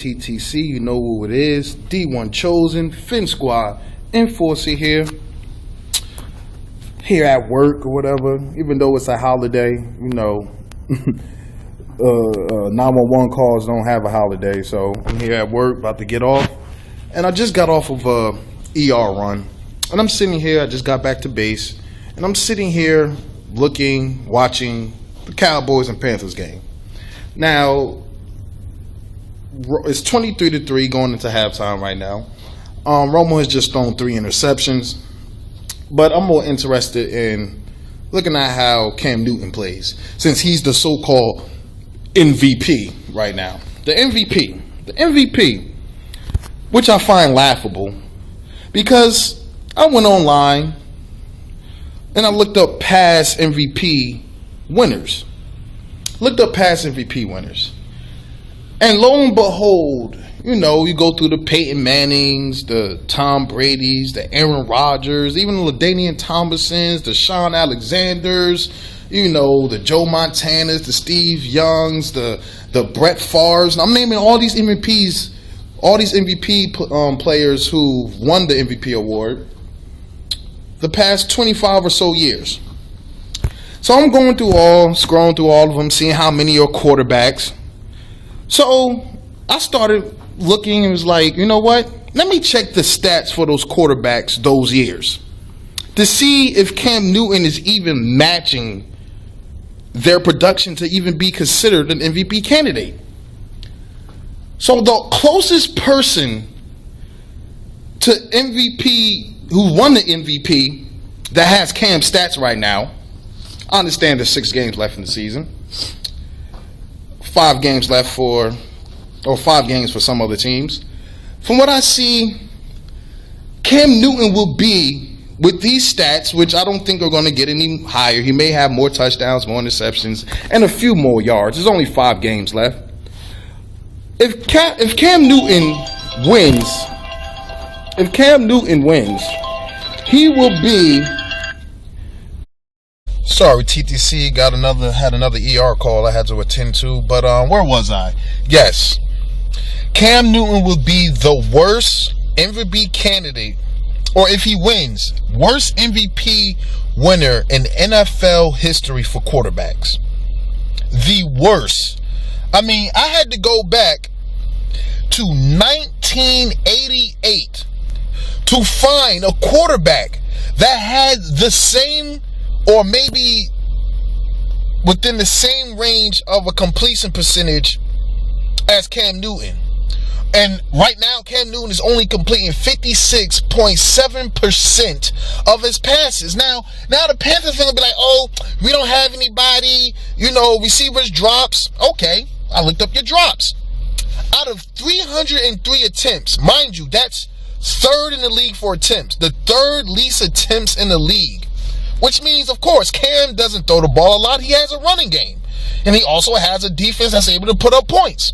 TTC, you know who it is. D1 Chosen, Fin Squad, Enforcer here at work or whatever, even though it's a holiday, 911 calls don't have a holiday, so I'm here at work, about to get off, and I just got off of a ER run, and I'm sitting here, I just got back to base, and I'm sitting here watching the Cowboys and Panthers game. Now, it's 23-3 going into halftime right now. Romo has just thrown 3 interceptions, but I'm more interested in looking at how Cam Newton plays, since he's the so-called MVP right now. The MVP, which I find laughable, because I went online and I looked up past MVP winners. And lo and behold, you go through the Peyton Mannings, the Tom Bradys, the Aaron Rodgers, even the LaDainian Tomlinsons, the Sean Alexanders, the Joe Montanas, the Steve Youngs, the Brett Favres. I'm naming all these MVPs, all these MVP players who won the MVP award the past 25 or so years. So I'm scrolling through all of them, seeing how many are quarterbacks. So I started looking and was like, you know what? Let me check the stats for those quarterbacks those years to see if Cam Newton is even matching their production to even be considered an MVP candidate. So the closest person to MVP, who won the MVP, that has Cam stats right now, I understand there's 6 games left in the season. 5 games for some other teams. From what I see, Cam Newton will be, with these stats, which I don't think are going to get any higher. He may have more touchdowns, more interceptions, and a few more yards. There's only 5 games left. If Cam Newton wins, he will be. Sorry, TTC had another ER call I had to attend to, but where was I? Yes, Cam Newton will be the worst MVP candidate, or if he wins, worst MVP winner in NFL history for quarterbacks. The worst. I mean, I had to go back to 1988 to find a quarterback that had the same, or maybe within the same range of a completion percentage as Cam Newton. And right now, Cam Newton is only completing 56.7% of his passes. Now the Panthers are going to be like, oh, we don't have anybody, receivers drops. Okay, I looked up your drops. Out of 303 attempts, mind you, that's 3rd in the league for attempts. The 3rd least attempts in the league. Which means, of course, Cam doesn't throw the ball a lot. He has a running game. And he also has a defense that's able to put up points.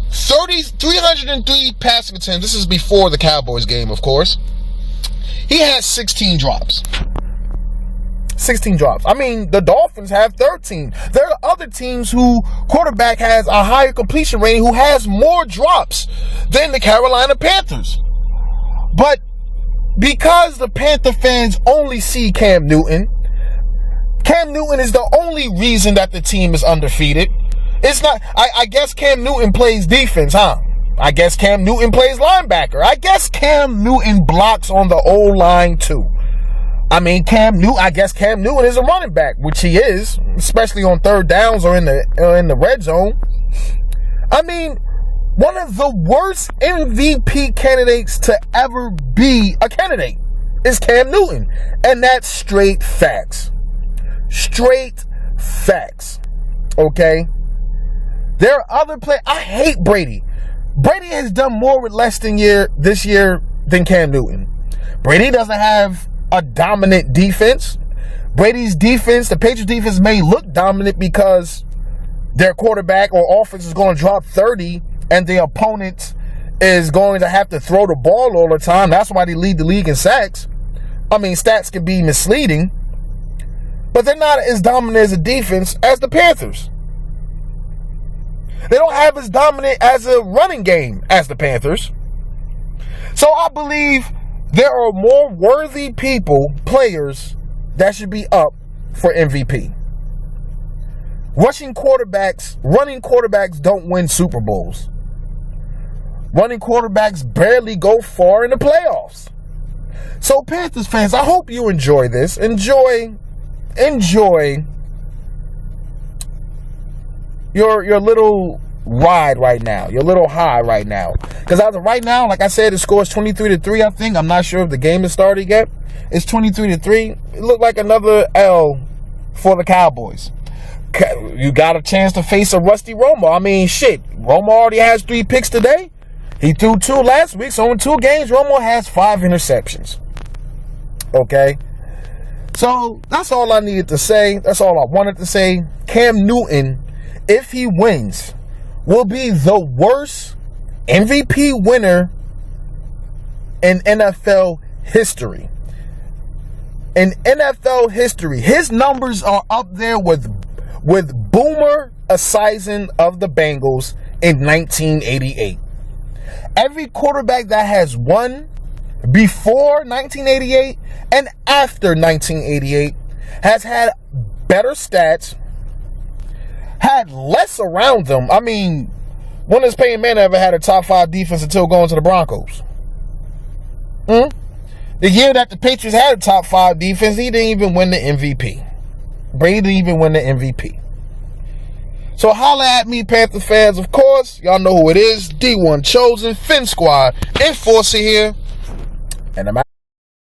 303 passing attempts. This is before the Cowboys game, of course. He has 16 drops. 16 drops. I mean, the Dolphins have 13. There are other teams who quarterback has a higher completion rating who has more drops than the Carolina Panthers. But because the Panther fans only see Cam Newton is the only reason that the team is undefeated. It's not, I guess Cam Newton plays defense, huh? I guess Cam Newton plays linebacker. I guess Cam Newton blocks on the O-line too. I mean, I guess Cam Newton is a running back, which he is, especially on 3rd downs or in the red zone. I mean, one of the worst MVP candidates to ever be a candidate is Cam Newton. And that's straight facts. Straight facts. Okay? There are other players. I hate Brady. Brady has done more with less this year than Cam Newton. Brady doesn't have a dominant defense. Brady's defense, the Patriots defense, may look dominant because their quarterback or offense is going to drop 30 and the opponent is going to have to throw the ball all the time. That's why they lead the league in sacks. I mean, stats can be misleading, but they're not as dominant as a defense as the Panthers. They don't have as dominant as a running game as the Panthers. So I believe there are more worthy players that should be up for MVP. Running quarterbacks don't win Super Bowls. Running quarterbacks barely go far in the playoffs. So Panthers fans, I hope you enjoy this. Enjoy your little ride right now, your little high right now. Because as of right now, like I said, the score is 23-3, I think. I'm not sure if the game has started yet. It's 23-3. It looked like another L for the Cowboys. You got a chance to face a rusty Romo. I mean, shit, Romo already has 3 picks today. He threw 2 last week, so in 2 games, Romo has 5 interceptions. Okay? So, that's all I needed to say. That's all I wanted to say. Cam Newton, if he wins, will be the worst MVP winner in NFL history. In NFL history, his numbers are up there with Boomer Esiason of the Bengals in 1988. Every quarterback that has won before 1988 and after 1988 has had better stats, had less around them. I mean, when has Peyton Manning ever had a top 5 defense until going to the Broncos? The year that the Patriots had a top 5 defense, he didn't even win the MVP. Brady didn't even win the MVP. So holla at me, Panther fans. Of course, y'all know who it is. D1 Chosen, Fin Squad, Enforcer here. And I'm out.